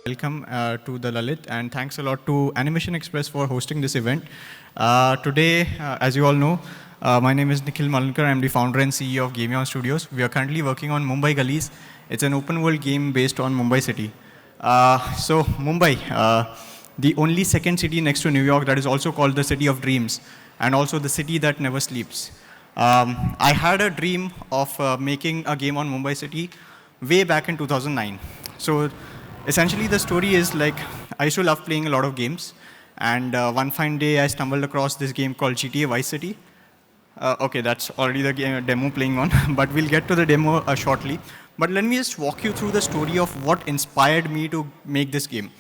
Welcome to the Lalit, and thanks a lot to Animation Express for hosting this event. Today, as you all know, my name is Nikhil Malankar. I'm the founder and CEO of GameEon Studios. We are currently working on Mumbai Gullies. It's an open world game based on Mumbai city. So Mumbai, the only second city next to New York that is also called the city of dreams, and also the city that never sleeps. I had a dream of making a game on Mumbai city way back in 2009. So essentially, the story is like I used to love playing a lot of games, and one fine day I stumbled across this game called GTA Vice City. Okay, that's already the demo playing on, but we'll get to the demo shortly. But let me just walk you through the story of what inspired me to make this game.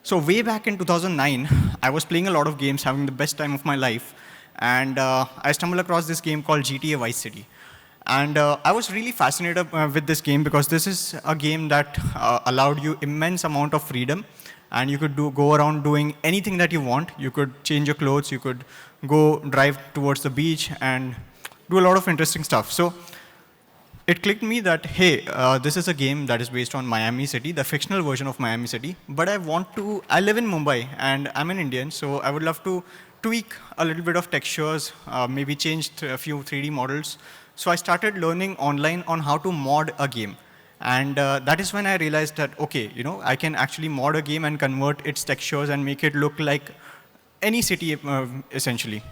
So way back in 2009, I was playing a lot of games, having the best time of my life, and I stumbled across this game called GTA Vice City. And I was really fascinated with this game because this is a game that allowed you immense amount of freedom, and you could go around doing anything that you want. You could change your clothes, you could go drive towards the beach and do a lot of interesting stuff. So it clicked me that, hey, this is a game that is based on Miami City, the fictional version of Miami City, but I live in Mumbai and I'm an Indian, so I would love to tweak a little bit of textures, maybe change a few 3D models. So I started learning online on how to mod a game. And that is when I realized that, okay, I can actually mod a game and convert its textures and make it look like any city, essentially.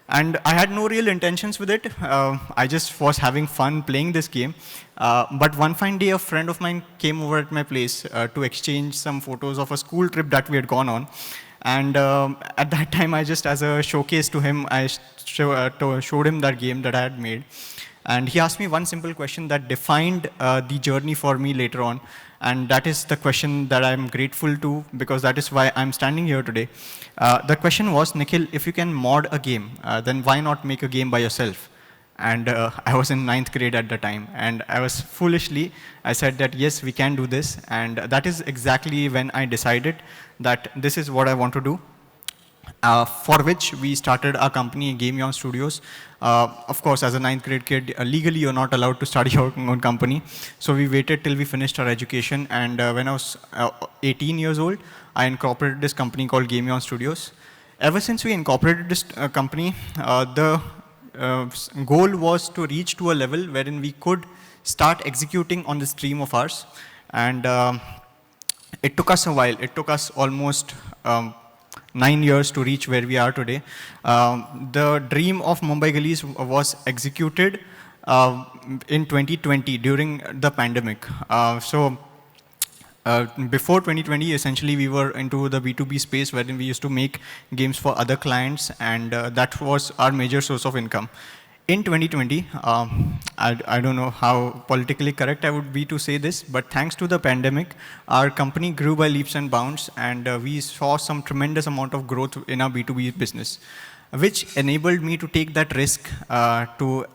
And I had no real intentions with it. I just was having fun playing this game. But one fine day, a friend of mine came over at my place to exchange some photos of a school trip that we had gone on. And at that time, I just, as a showcase to him, I showed him that game that I had made. And he asked me one simple question that defined the journey for me later on. And that is the question that I'm grateful to, because that is why I'm standing here today. The question was, Nikhil, if you can mod a game, then why not make a game by yourself? And I was in 9th grade at the time. And I said that, yes, we can do this. And that is exactly when I decided that this is what I want to do. For which we started our company, GameEon Studios. Of course, as a 9th grade kid, legally you're not allowed to start your own company. So we waited till we finished our education. And when I was 18 years old, I incorporated this company called GameEon Studios. Ever since we incorporated this company, the goal was to reach to a level wherein we could start executing on this dream of ours. And it took us a while. It took us almost 9 years to reach where we are today. The dream of Mumbai Gullies was executed in 2020 during the pandemic. Before 2020, essentially, we were into the B2B space wherein we used to make games for other clients, and that was our major source of income. In 2020, I don't know how politically correct I would be to say this, but thanks to the pandemic, our company grew by leaps and bounds, and we saw some tremendous amount of growth in our B2B business, which enabled me to take that risk to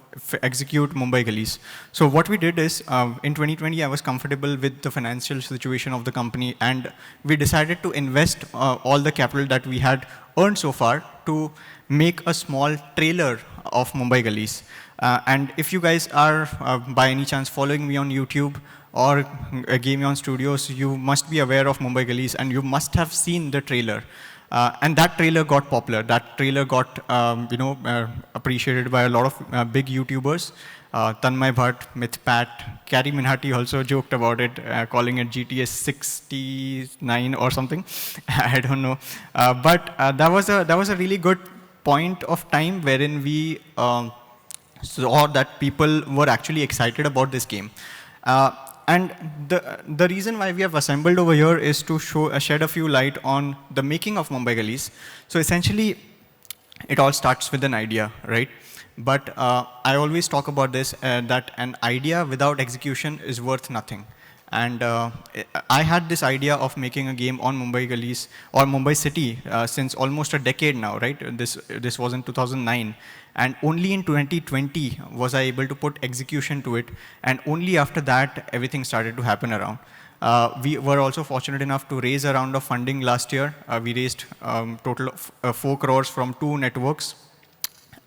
execute Mumbai Gullies. So what we did is, in 2020, I was comfortable with the financial situation of the company, and we decided to invest all the capital that we had earned so far to make a small trailer of Mumbai Gullies. And if you guys are, by any chance, following me on YouTube or GameEon Studios, you must be aware of Mumbai Gullies, and you must have seen the trailer. And that trailer got popular. That trailer got, appreciated by a lot of big YouTubers. Tanmay Bhatt, MythPat, Carrie Minhati also joked about it, calling it GTA 69 or something. I don't know. But that was a really good point of time wherein we saw that people were actually excited about this game. And the reason why we have assembled over here is to shed a few light on the making of Mumbai Gullies. So essentially, it all starts with an idea, right? But I always talk about this, that an idea without execution is worth nothing. And I had this idea of making a game on Mumbai Gullies or Mumbai City since almost a decade now, right? This was in 2009. And only in 2020 was I able to put execution to it. And only after that, everything started to happen around. We were also fortunate enough to raise a round of funding last year. We raised total of 4 crores from 2 networks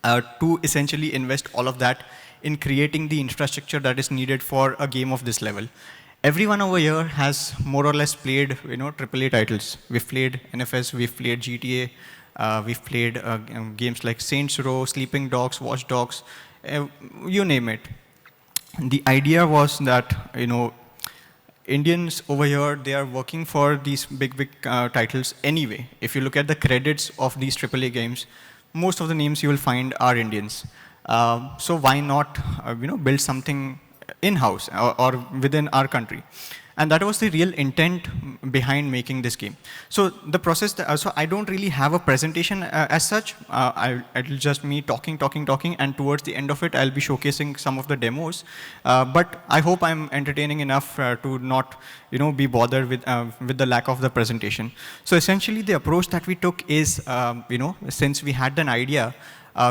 to essentially invest all of that in creating the infrastructure that is needed for a game of this level. everyone over here has more or less played, AAA titles. We've played NFS, we've played GTA, we've played games like Saints Row, Sleeping Dogs, Watch Dogs, you name it. The idea was that, Indians over here, they are working for these big titles anyway. If you look at the credits of these AAA games, most of the names you will find are Indians. So why not, build something in-house or within our country? And that was the real intent behind making this game. So the process, so I don't really have a presentation as such. It'll just me talking, and towards the end of it, I'll be showcasing some of the demos. But I hope I'm entertaining enough to not, be bothered with the lack of the presentation. So essentially, the approach that we took is, since we had an idea,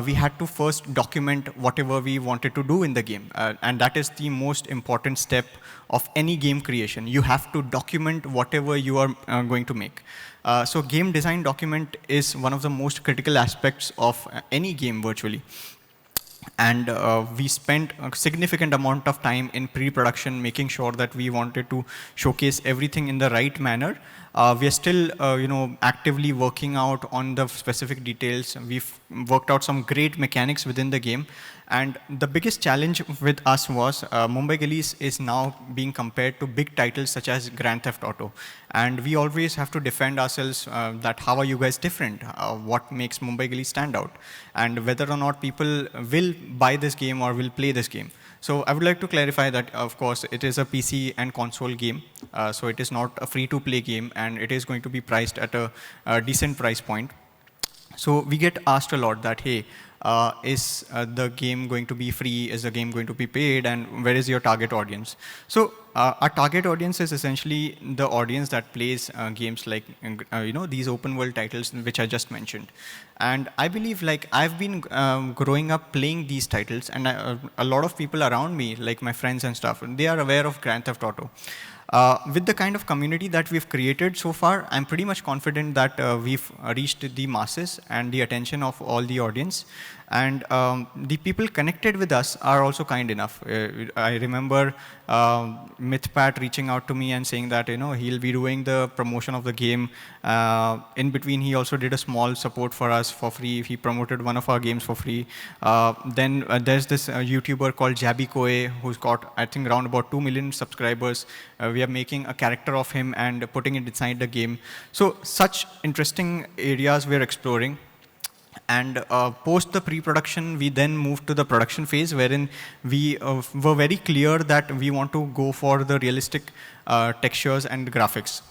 we had to first document whatever we wanted to do in the game. And that is the most important step of any game creation. You have to document whatever you are going to make. So game design document is one of the most critical aspects of any game virtually. And we spent a significant amount of time in pre-production, making sure that we wanted to showcase everything in the right manner. We are still, actively working out on the specific details. We've worked out some great mechanics within the game. And the biggest challenge with us was Mumbai Gullies is now being compared to big titles such as Grand Theft Auto. And we always have to defend ourselves that how are you guys different? What makes Mumbai Gullies stand out? And whether or not people will buy this game or will play this game. So I would like to clarify that, of course, it is a PC and console game. So it is not a free-to-play game, and it is going to be priced at a decent price point. So we get asked a lot that, hey, is the game going to be free? Is the game going to be paid? And where is your target audience? So our target audience is essentially the audience that plays games like, these open world titles which I just mentioned. And I believe, like, I've been growing up playing these titles, and a lot of people around me, like my friends and stuff, they are aware of Grand Theft Auto. With the kind of community that we've created so far, I'm pretty much confident that we've reached the masses and the attention of all the audience. And the people connected with us are also kind enough. I remember MythPat reaching out to me and saying that, he'll be doing the promotion of the game. In between, he also did a small support for us for free. He promoted one of our games for free. Then there's this YouTuber called Jabby Koe, who's got, I think, around about 2 million subscribers. We are making a character of him and putting it inside the game. So such interesting areas we're exploring. And post the pre-production, we then moved to the production phase, wherein we were very clear that we want to go for the realistic textures and graphics.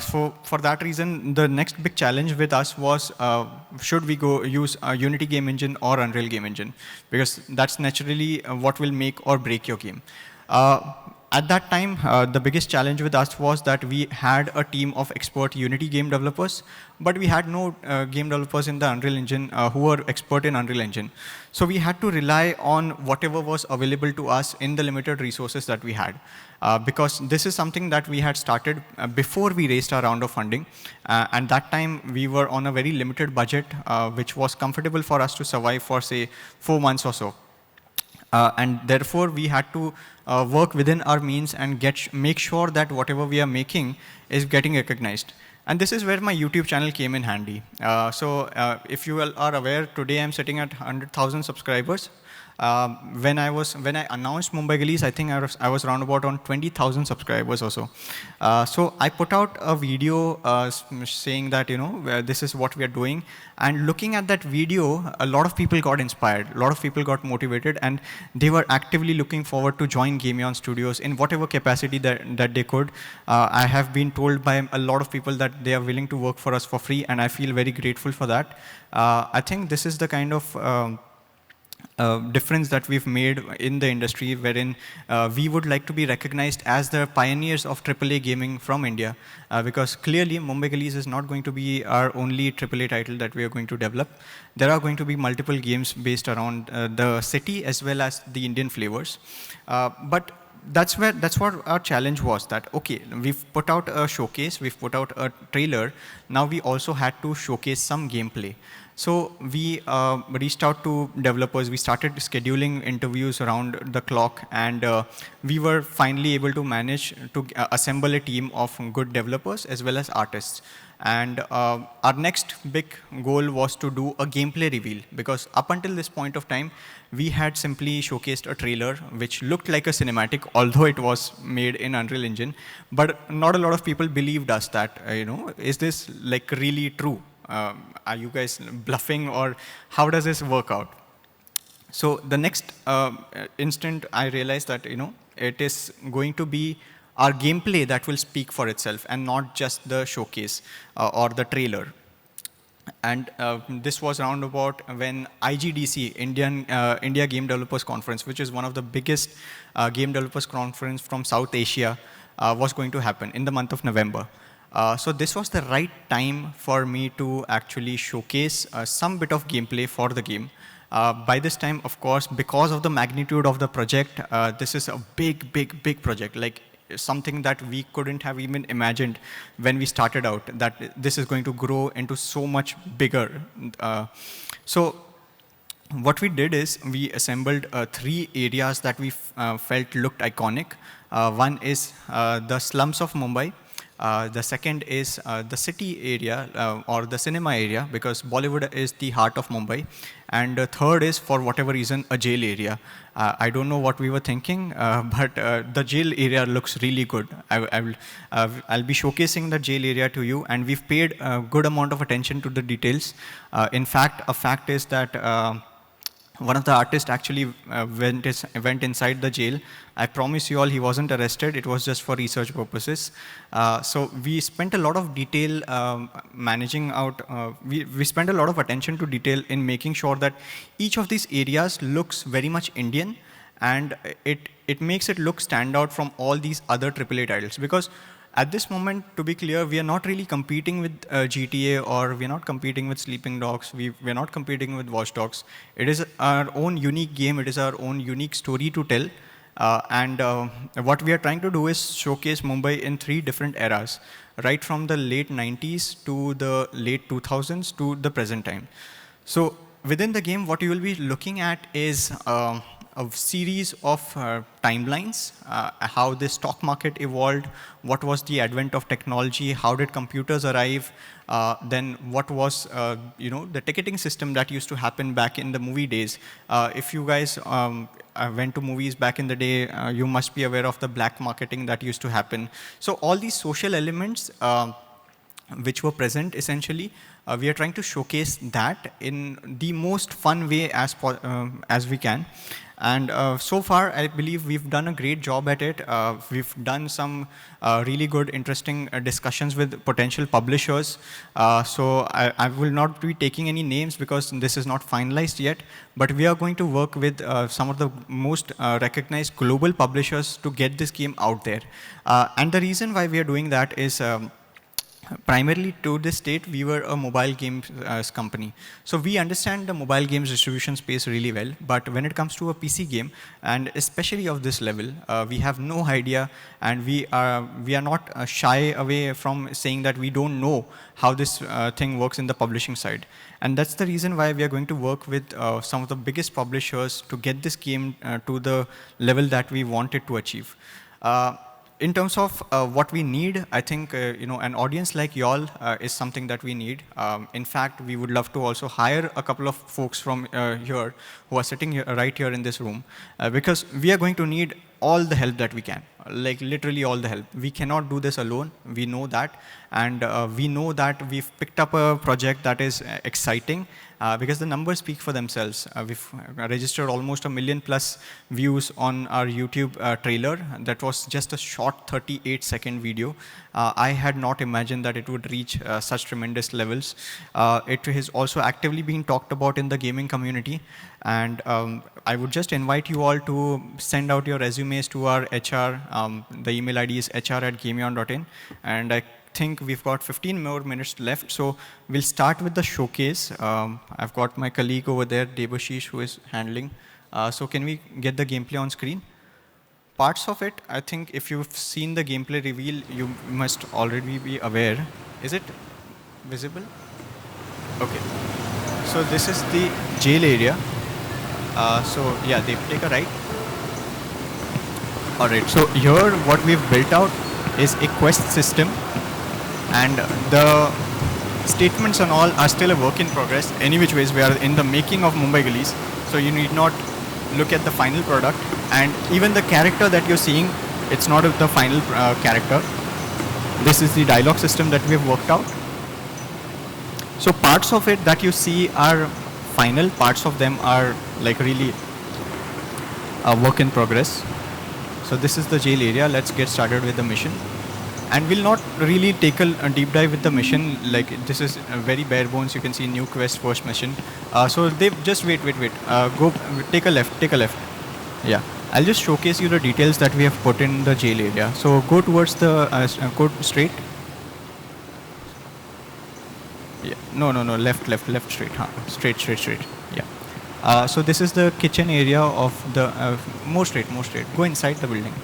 So for that reason, the next big challenge with us was, should we go use a Unity game engine or Unreal game engine? Because that's naturally what will make or break your game. At that time, the biggest challenge with us was that we had a team of expert Unity game developers, but we had no game developers in the Unreal Engine who were expert in Unreal Engine. So we had to rely on whatever was available to us in the limited resources that we had. Because this is something that we had started before we raised our round of funding. And that time, we were on a very limited budget, which was comfortable for us to survive for, say, 4 months or so. And therefore, we had to work within our means and make sure that whatever we are making is getting recognized. And this is where my YouTube channel came in handy. So if you are aware, today I'm sitting at 100,000 subscribers. When I announced Mumbai Gullies, I think I was around about on 20,000 subscribers or so. So I put out a video saying that, this is what we are doing. And looking at that video, a lot of people got inspired. A lot of people got motivated. And they were actively looking forward to join GameEon Studios in whatever capacity that they could. I have been told by a lot of people that they are willing to work for us for free. And I feel very grateful for that. I think this is the kind of difference that we've made in the industry, wherein we would like to be recognized as the pioneers of AAA gaming from India, because clearly Mumbai Gullies is not going to be our only AAA title that we are going to develop. There are going to be multiple games based around the city as well as the Indian flavors. But that's what our challenge was, that, okay, we've put out a showcase, we've put out a trailer, now we also had to showcase some gameplay. So we reached out to developers. We started scheduling interviews around the clock, and we were finally able to manage to assemble a team of good developers as well as artists. And our next big goal was to do a gameplay reveal, because up until this point of time, we had simply showcased a trailer which looked like a cinematic, although it was made in Unreal Engine. But not a lot of people believed us that, is this like really true? Are you guys bluffing, or how does this work out? So the next instant, I realized that it is going to be our gameplay that will speak for itself, and not just the showcase or the trailer. And this was around about when IGDC, India Game Developers Conference, which is one of the biggest game developers conference from South Asia, was going to happen in the month of November. So this was the right time for me to actually showcase some bit of gameplay for the game. By this time, of course, because of the magnitude of the project, this is a big project, like something that we couldn't have even imagined when we started out, that this is going to grow into so much bigger. So what we did is we assembled 3 areas that we felt looked iconic. One is the slums of Mumbai. The second is the city area or the cinema area, because Bollywood is the heart of Mumbai. And the third is, for whatever reason, a jail area. I don't know what we were thinking, but the jail area looks really good. I'll be showcasing the jail area to you, and we've paid a good amount of attention to the details. In fact, a fact is that one of the artists actually went inside the jail. I promise you all, he wasn't arrested. It was just for research purposes. So we spent a lot of detail managing out. We spent a lot of attention to detail in making sure that each of these areas looks very much Indian, and it makes it look stand out from all these other AAA titles. Because at this moment, to be clear, we are not really competing with GTA, or we are not competing with Sleeping Dogs. We are not competing with Watch Dogs. It is our own unique game. It is our own unique story to tell. And what we are trying to do is showcase Mumbai in 3 different eras, right from the late 90s to the late 2000s to the present time. So within the game, what you will be looking at is a series of timelines, how the stock market evolved, what was the advent of technology, how did computers arrive, then what was the ticketing system that used to happen back in the movie days. If you guys went to movies back in the day, you must be aware of the black marketing that used to happen. So all these social elements which were present, essentially, we are trying to showcase that in the most fun way as we can. And so far, I believe we've done a great job at it. We've done some really good, interesting discussions with potential publishers. So I will not be taking any names because this is not finalized yet. But we are going to work with some of the most recognized global publishers to get this game out there. And the reason why we are doing that is primarily to this date, we were a mobile games company. So we understand the mobile games distribution space really well. But when it comes to a PC game, and especially of this level, we have no idea, and we are not shy away from saying that we don't know how this thing works in the publishing side. And that's the reason why we are going to work with some of the biggest publishers to get this game to the level that we want it to achieve. In terms of what we need, I think an audience like y'all is something that we need. In fact, we would love to also hire a couple of folks from here who are sitting here, right here in this room, because we are going to need all the help that we can, like literally all the help. We cannot do this alone. We know that, and we know that we've picked up a project that is exciting. Because the numbers speak for themselves. We've registered almost 1 million+ views on our YouTube trailer. That was just a short 38-second video. I had not imagined that it would reach such tremendous levels. It is also actively being talked about in the gaming community. And I would just invite you all to send out your resumes to our HR. The email ID is hr@gameon.in. And I think we've got 15 more minutes left, so we'll start with the showcase. I've got my colleague over there, Debashish, who is handling. So can we get the gameplay on screen? Parts of it, I think if you've seen the gameplay reveal, you must already be aware. Is it visible? Okay. So this is the jail area. So yeah, they take a right. All right. So here, what we've built out is a quest system, and the statements and all are still a work in progress. Any which ways, we are in the making of Mumbai Gullies, so you need not look at the final product. And even the character that you're seeing, it's not the final character. This is the dialogue system that we have worked out. So parts of it that you see are final, parts of them are like really a work in progress. So this is the jail area. Let's get started with the mission. And we'll not really take a deep dive with the mission. Like this is very bare bones. You can see new quest, first mission. So they just wait. Go take a left. Yeah, I'll just showcase you the details that we have put in the jail area. So go towards the go straight. Yeah, no, left, straight. Straight. Yeah. So this is the kitchen area of the more straight. Go inside the building.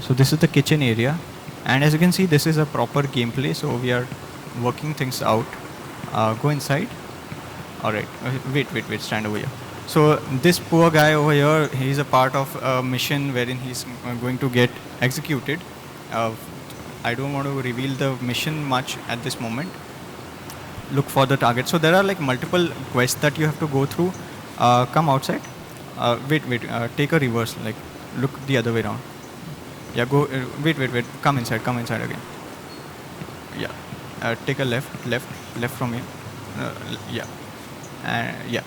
So this is the kitchen area. And as you can see, this is a proper gameplay, so we are working things out. Go inside. All right. Wait. Stand over here. So this poor guy over here, he's a part of a mission wherein he's going to get executed. I don't want to reveal the mission much at this moment. Look for the target. So there are like multiple quests that you have to go through. Come outside. Wait. Take a reverse. Like look the other way around. Yeah, go, wait, come inside again. Yeah, take a left from here. Yeah, yeah.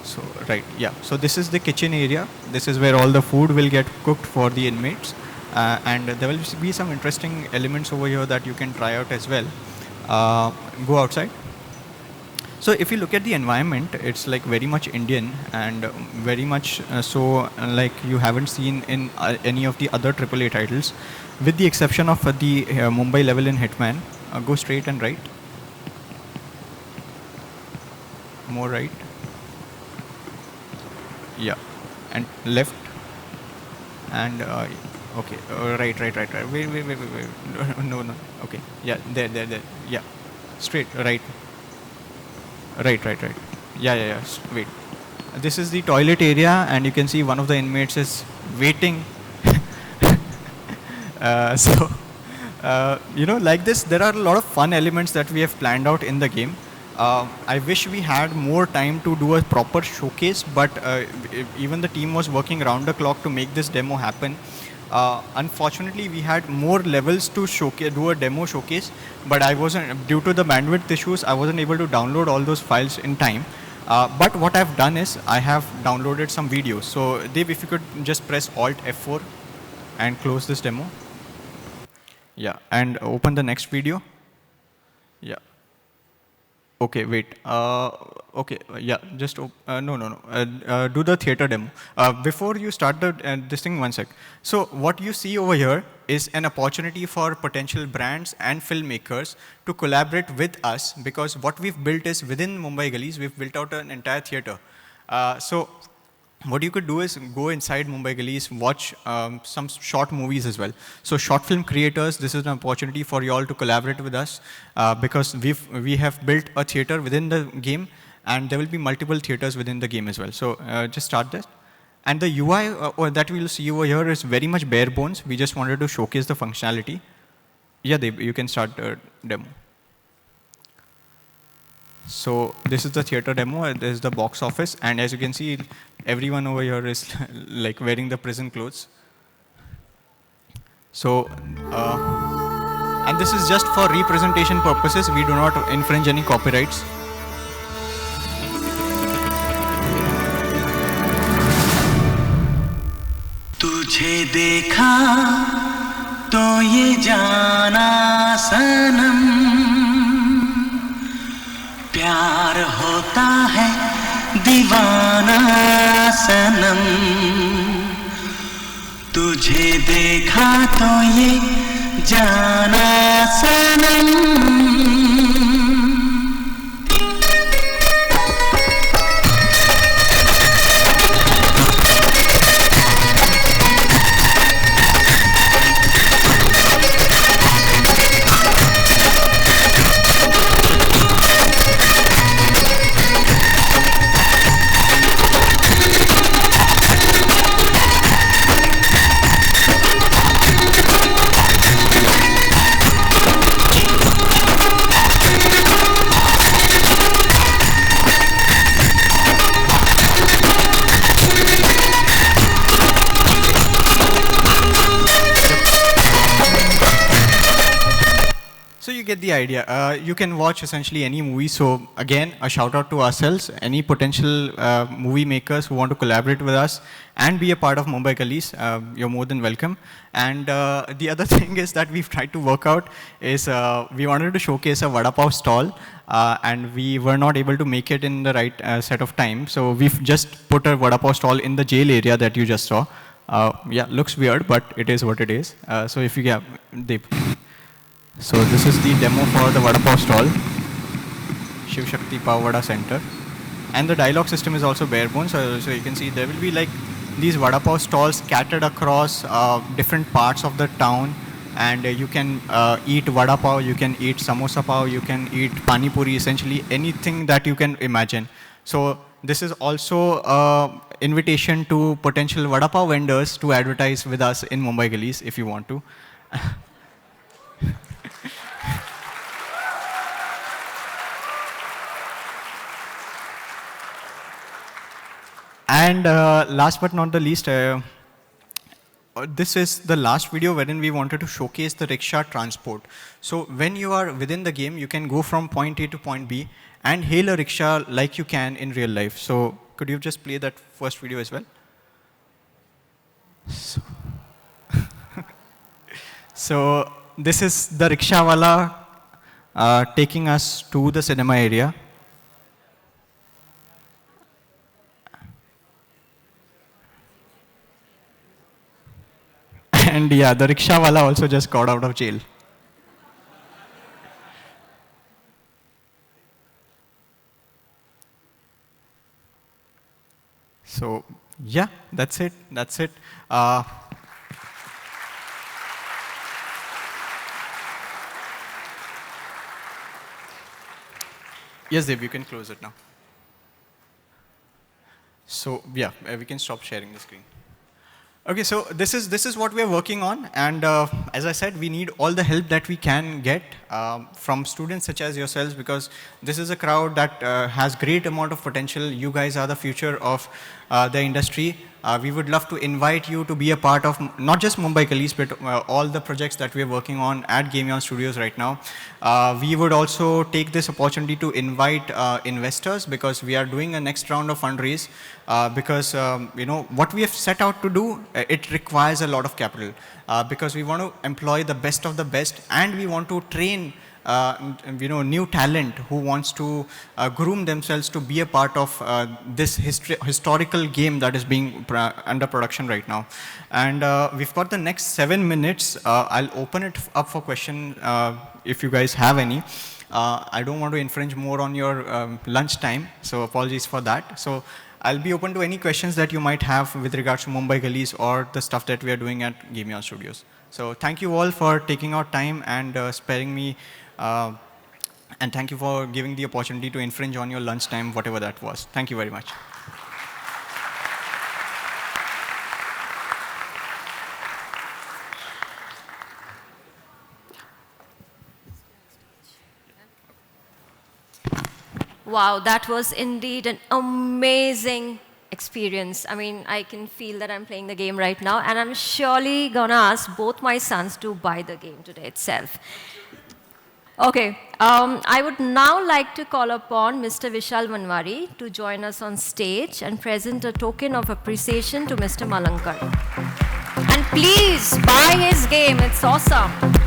So, right, yeah. So this is the kitchen area. This is where all the food will get cooked for the inmates. And there will be some interesting elements over here that you can try out as well. Go outside. So if you look at the environment, it's like very much Indian and very much so like you haven't seen in any of the other AAA titles, with the exception of the Mumbai level in Hitman. Go straight and right. More right. Yeah. And left. And okay. Right. Wait. No. Okay. Yeah. There. Yeah. Straight. Right. Right. Yeah. Wait. This is the toilet area, and you can see one of the inmates is waiting. Like this, there are a lot of fun elements that we have planned out in the game. I wish we had more time to do a proper showcase, but even the team was working around the clock to make this demo happen. Unfortunately, we had more levels to do a demo showcase, but due to the bandwidth issues, I wasn't able to download all those files in time. But what I've done is I have downloaded some videos. So Dave, if you could just press Alt F4 and close this demo. Yeah, and open the next video. Yeah. Okay, wait. Okay, yeah, just no. Do the theater demo. Before you start this thing, one sec. So what you see over here is an opportunity for potential brands and filmmakers to collaborate with us, because what we've built is within Mumbai Gullies, we've built out an entire theater. So what you could do is go inside Mumbai Gullies, watch some short movies as well. So short film creators, this is an opportunity for you all to collaborate with us because we have built a theater within the game, and there will be multiple theaters within the game as well. So just start this. And the UI that we'll see over here is very much bare bones. We just wanted to showcase the functionality. Yeah, you can start the demo. So this is the theater demo. This is the box office, and as you can see, everyone over here is like wearing the prison clothes. So, and this is just for representation purposes. We do not infringe any copyrights. तुझे देखा तो ये जाना सनम, प्यार होता है दीवाना सनम, तुझे देखा तो ये जाना सनम। So you get the idea. You can watch essentially any movie. So again, a shout out to ourselves, any potential movie makers who want to collaborate with us and be a part of Mumbai Gullies, you're more than welcome. And the other thing is that we've tried to work out is we wanted to showcase a vada pav stall and we were not able to make it in the right set of time. So we've just put a vada pav stall in the jail area that you just saw. Yeah, looks weird, but it is what it is. So if you get, so this is the demo for the Vada Pav stall, Shiv Shakti Pav Vada Center. And the dialogue system is also bare bones, so you can see there will be like these Vada Pav stalls scattered across different parts of the town. And you can eat Vada Pav, you can eat Samosa Pav, you can eat Pani Puri, essentially anything that you can imagine. So this is also an invitation to potential Vada Pav vendors to advertise with us in Mumbai Gullies if you want to. And last but not the least, this is the last video wherein we wanted to showcase the rickshaw transport. So when you are within the game, you can go from point A to point B and hail a rickshaw like you can in real life. So could you just play that first video as well? So this is the rickshaw wala taking us to the cinema area. And yeah, the rickshaw wala also just got out of jail. So yeah, that's it. That's it. Yes, Dev, you can close it now. So yeah, we can stop sharing the screen. Okay, so this is what we are working on, and as I said, we need all the help that we can get from students such as yourselves, because this is a crowd that has great amount of potential. You guys are the future of the industry. We would love to invite you to be a part of not just Mumbai Gullies, but all the projects that we are working on at GameEon Studios right now. We would also take this opportunity to invite investors, because we are doing a next round of fundraise, because you know what we have set out to do, it requires a lot of capital, because we want to employ the best of the best, and we want to train you know, new talent who wants to groom themselves to be a part of this historical game that is being under production right now. And we've got the next 7 minutes. I'll open it up for question if you guys have any. I don't want to infringe more on your lunch time, so apologies for that. So I'll be open to any questions that you might have with regards to Mumbai Gullies or the stuff that we are doing at GameEon Studios. So thank you all for taking out time and sparing me, and thank you for giving the opportunity to infringe on your lunch time, whatever that was. Thank you very much. Wow, that was indeed an amazing experience. I mean, I can feel that I'm playing the game right now, and I'm surely gonna ask both my sons to buy the game today itself. Okay, I would now like to call upon Mr. Vishal Manwari to join us on stage and present a token of appreciation to Mr. Malankar. And please buy his game, it's awesome.